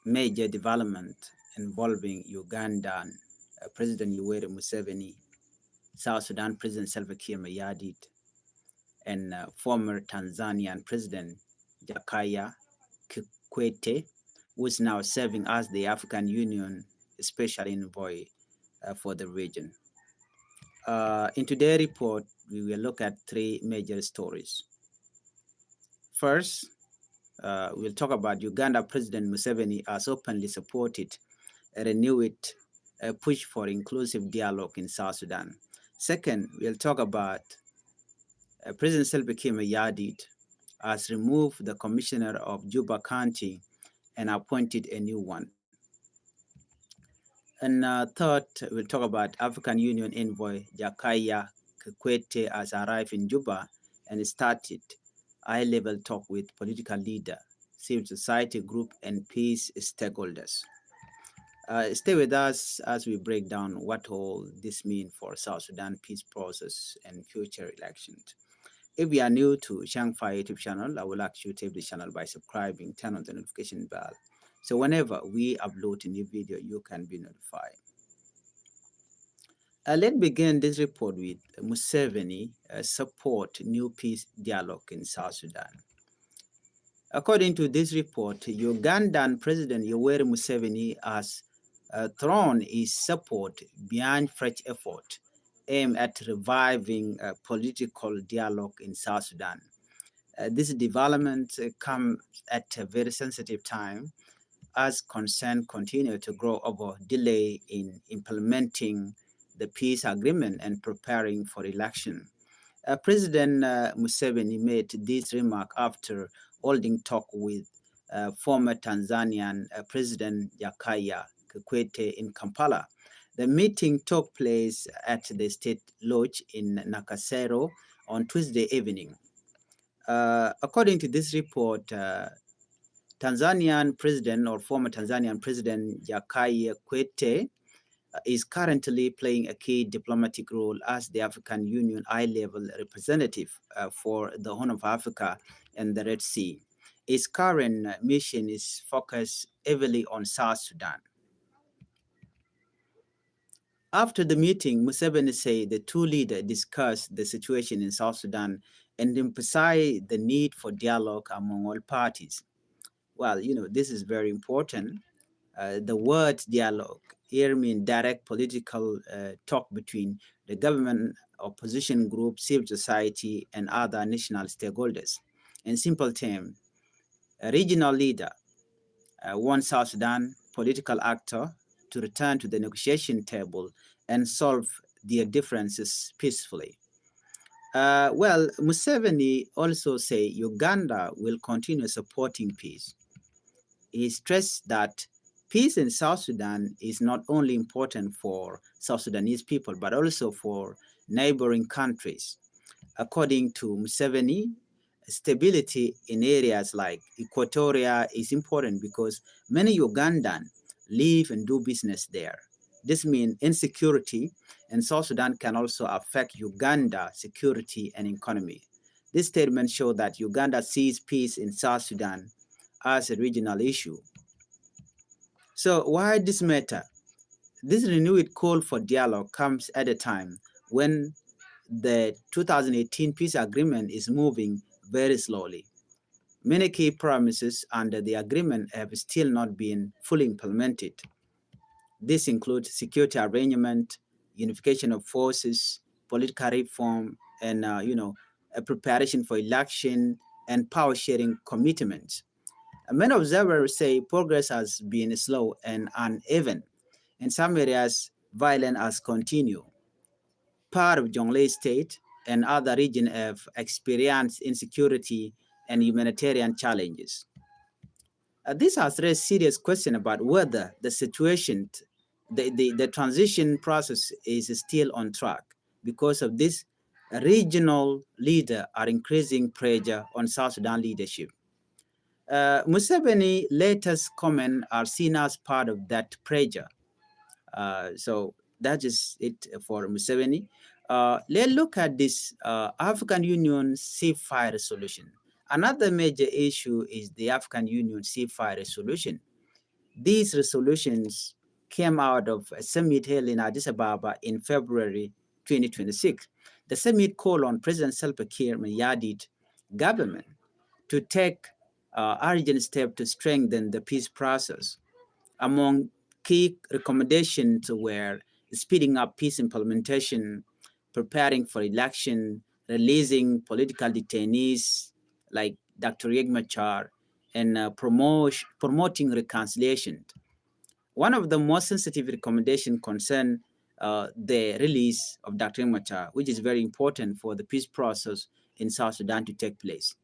major development involving Ugandan President Yoweri Museveni, South Sudan President Salva Kiir Mayardit, and former Tanzanian President Jakaya Kikwete, who is now serving as the African Union Special Envoy for the region. In today's report, we will look at three major stories. First, we'll talk about Uganda President Museveni has openly supported a renewed push for inclusive dialogue in South Sudan. Second, we'll talk about President Salva Kiir Mayardit has removed the commissioner of Juba County and appointed a new one. And third, we'll talk about African Union Envoy Jakaya Kikwete has arrived in Juba and started high-level talk with political leader, civil society group, and peace stakeholders. Stay with us as we break down what all this means for South Sudan peace process and future elections. If you are new to Changfied YouTube channel, I will ask you to tap the channel by subscribing, turn on the notification bell. So whenever we upload a new video, you can be notified. Let's begin this report with Museveni support new peace dialogue in South Sudan. According to this report, Ugandan President Yoweri Museveni has thrown his support behind fresh effort aimed at reviving political dialogue in South Sudan. This development comes at a very sensitive time as concerns continue to grow over delay in implementing the peace agreement and preparing for election. President Museveni made this remark after holding talk with former Tanzanian President Jakaya Kikwete in Kampala. The meeting took place at the State Lodge in Nakasero on Tuesday evening. According to this report, Tanzanian President or former Tanzanian President Jakaya Kikwete is currently playing a key diplomatic role as the African Union high-level representative for the Horn of Africa and the Red Sea. His current mission is focused heavily on South Sudan. After the meeting, Museveni said the two leaders discussed the situation in South Sudan and emphasized the need for dialogue among all parties. Well, this is very important. The word dialogue here means direct political talk between the government, opposition group, civil society, and other national stakeholders. In simple terms, a regional leader, one South Sudan political actor, to return to the negotiation table and solve their differences peacefully. Well, Museveni also said Uganda will continue supporting peace. He stressed that peace in South Sudan is not only important for South Sudanese people, but also for neighboring countries. According to Museveni, stability in areas like Equatoria is important because many Ugandans live and do business there. This means insecurity in South Sudan can also affect Uganda's security and economy. This statement shows that Uganda sees peace in South Sudan as a regional issue. So why this matter? This renewed call for dialogue comes at a time when the 2018 peace agreement is moving very slowly. Many key promises under the agreement have still not been fully implemented. This includes security arrangement, unification of forces, political reform, and a preparation for election and power sharing commitments. Many observers say progress has been slow and uneven. In some areas, violence has continued. Part of Jonglei State and other regions have experienced insecurity and humanitarian challenges. This has raised serious questions about whether the situation, the transition process is still on track. Because of this, regional leaders are increasing pressure on South Sudan leadership. Museveni's latest comments are seen as part of that pressure. So that is it for Museveni. Let's look at this African Union ceasefire solution. Another major issue is the African Union ceasefire resolution. These resolutions came out of a summit held in Addis Ababa in February 2026. The summit called on President Salva Kiir Mayardit government to take urgent steps to strengthen the peace process. Among key recommendations were speeding up peace implementation, preparing for election, releasing political detainees like Dr. Riek Machar, and promoting reconciliation. One of the most sensitive recommendations concerned the release of Dr. Riek Machar, which is very important for the peace process in South Sudan to take place.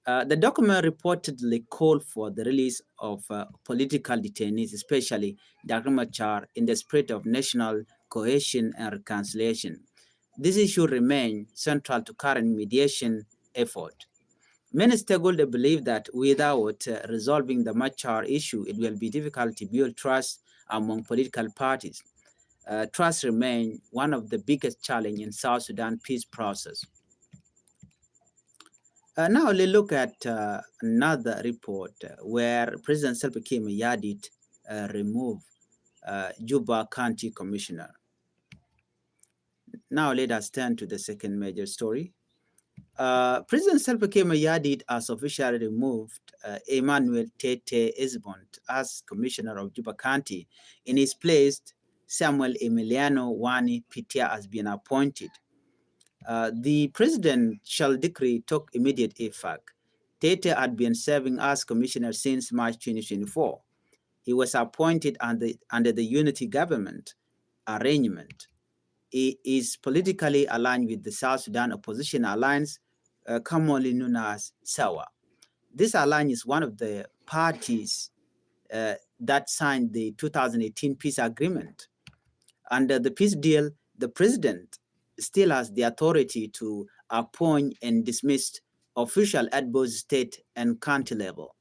The document reportedly called for the release of political detainees, especially Dr. Machar, in the spirit of national cohesion and reconciliation. This issue remains central to current mediation effort. Many stakeholders believe that without resolving the Machar issue, it will be difficult to build trust among political parties. Trust remains one of the biggest challenges in South Sudan peace process. Now let's look at another report where President Salva Kiir Mayardit removed Juba County Commissioner. Now let us turn to the second major story. President Salva Kiir Mayardit has officially removed Emmanuel Tete Esbont as Commissioner of Juba County. In his place, Samuel Emiliano Wani Pitia has been appointed. The president shall decree took immediate effect. Tete had been serving as commissioner since March 2024. He was appointed under the unity government arrangement. He is politically aligned with the South Sudan Opposition Alliance, commonly known as SAWA. This alliance is one of the parties that signed the 2018 peace agreement. Under the peace deal, the president still has the authority to appoint and dismiss officials at both state and county level.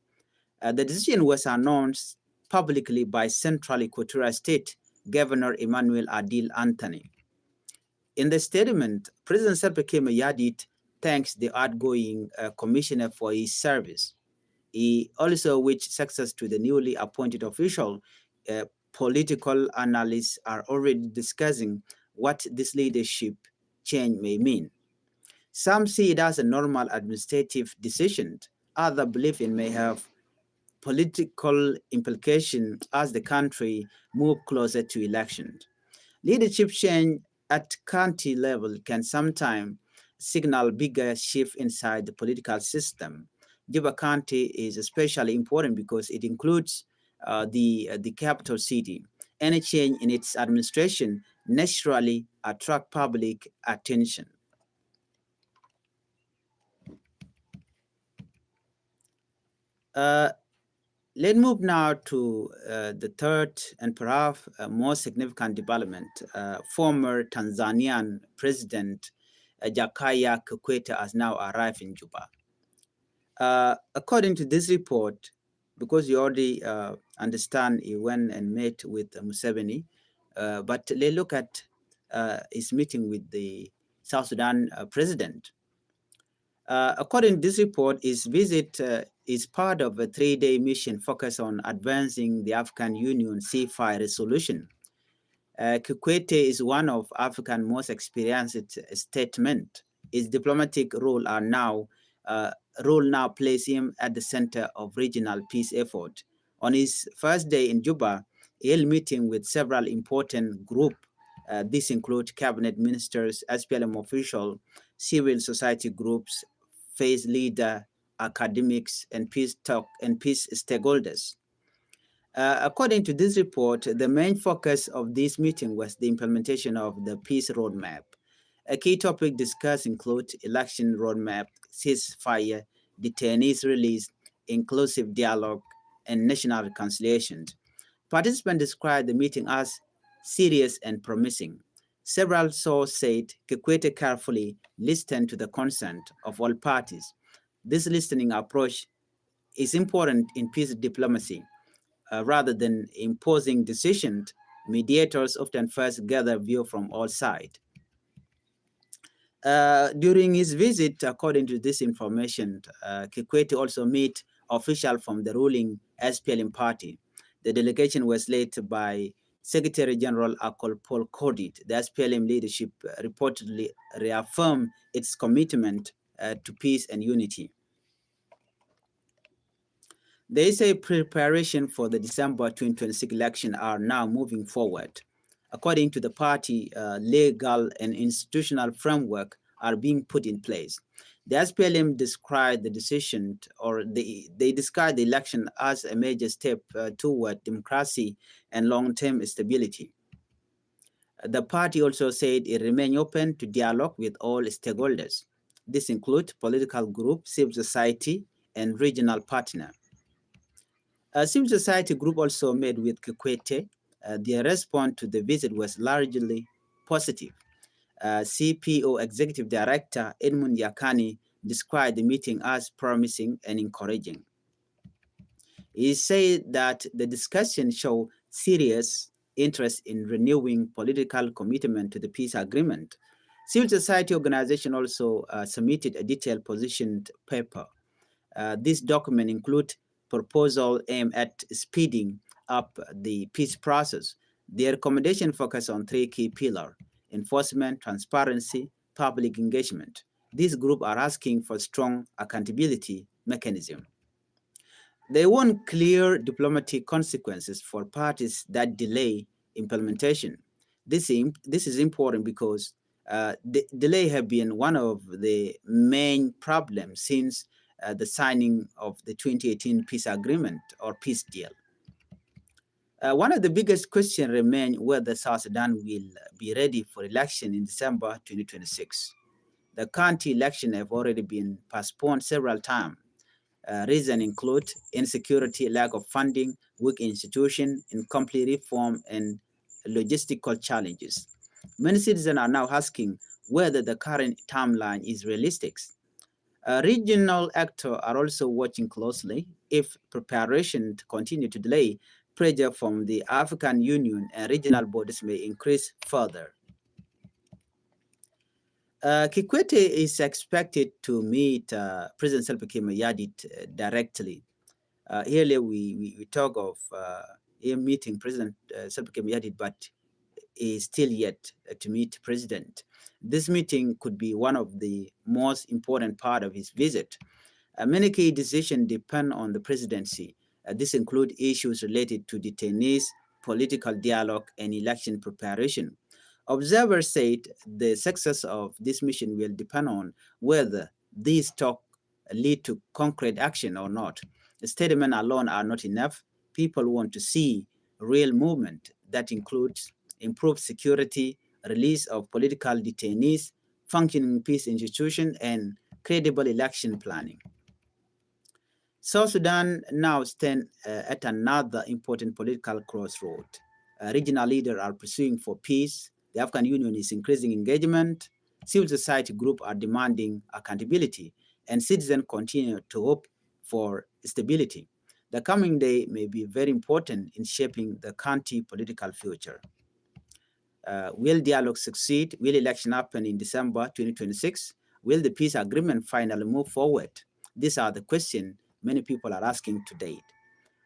The decision was announced publicly by Central Equatorial State Governor Emmanuel Adil Anthony. In the statement, President Salva Kiir Mayardit thanks the outgoing commissioner for his service. He also wished success to the newly appointed official. Political analysts are already discussing what this leadership change may mean. Some see it as a normal administrative decision. Others believe it may have political implications as the country moves closer to elections. Leadership change at county level can sometimes signal bigger shift inside the political system. Juba County is especially important because it includes the capital city. Any change in its administration naturally attract public attention. Let's move now to the third and perhaps most significant development. Former Tanzanian President Jakaya Kikwete has now arrived in Juba. According to this report, because you already understand he went and met with Museveni, but let's look at his meeting with the South Sudan president. According to this report, his visit is part of a 3-day mission focused on advancing the African Union ceasefire resolution. Kikwete is one of Africa's most experienced statesmen. His diplomatic role now places him at the center of regional peace effort. On his first day in Juba, he held meeting with several important groups. These include cabinet ministers, SPLM officials, civil society groups, faith leaders, academics, and peace stakeholders. According to this report, the main focus of this meeting was the implementation of the peace roadmap. A key topic discussed include election roadmap, ceasefire, detainees release, inclusive dialogue, and national reconciliation. Participants described the meeting as serious and promising. Several sources said Kikwete carefully listened to the consent of all parties. This listening approach is important in peace diplomacy. Rather than imposing decisions, mediators often first gather view from all sides. During his visit, according to this information, Kikwete also met officials from the ruling SPLM party. The delegation was led by Secretary General Akol Paul Kodit. The SPLM leadership reportedly reaffirmed its commitment to peace and unity. They say preparation for the December 2026 election are now moving forward. According to the party, legal and institutional framework are being put in place. The SPLM described the decision, or they described the election as a major step toward democracy and long-term stability. The party also said it remains open to dialogue with all stakeholders. This includes political groups, civil society, and regional partners. A civil society group also met with Kikwete. Their response to the visit was largely positive. CPO Executive Director Edmund Yakani described the meeting as promising and encouraging. He said that the discussion showed serious interest in renewing political commitment to the peace agreement. Civil society organization also submitted a detailed position paper. This document includes proposals aimed at speeding up the peace process. The recommendation focus on three key pillars: enforcement, transparency, public engagement. These groups are asking for strong accountability mechanism. They want clear diplomatic consequences for parties that delay implementation. This is important because the delay have been one of the main problems since the signing of the 2018 peace agreement or peace deal. One of the biggest questions remains whether South Sudan will be ready for election in December 2026. The county election have already been postponed several times. Reasons include insecurity, lack of funding, weak institution, incomplete reform, and logistical challenges. Many citizens are now asking whether the current timeline is realistic. Regional actors are also watching closely. If preparation continue to delay, pressure from the African Union and regional bodies may increase further. Kikwete is expected to meet President Salva Kiir Mayardit directly. Earlier, we talk of him meeting President Salva Kiir Mayardit, but is still yet to meet President. This meeting could be one of the most important part of his visit. Many key decisions depend on the presidency. This includes issues related to detainees, political dialogue, and election preparation. Observers said the success of this mission will depend on whether these talks lead to concrete action or not. Statements alone are not enough. People want to see real movement that includes improved security, release of political detainees, functioning peace institutions, and credible election planning. South Sudan now stands at another important political crossroad. Regional leaders are pursuing for peace. The African Union is increasing engagement. Civil society groups are demanding accountability, and citizens continue to hope for stability. The coming day may be very important in shaping the country's political future. Will dialogue succeed? Will election happen in December 2026? Will the peace agreement finally move forward? These are the questions many people are asking to date.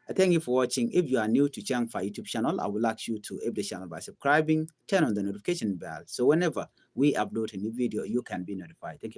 I thank you for watching. If you are new to Changfied YouTube channel, I would like you to help the channel by subscribing, turn on the notification bell, so whenever we upload a new video, you can be notified. Thank you.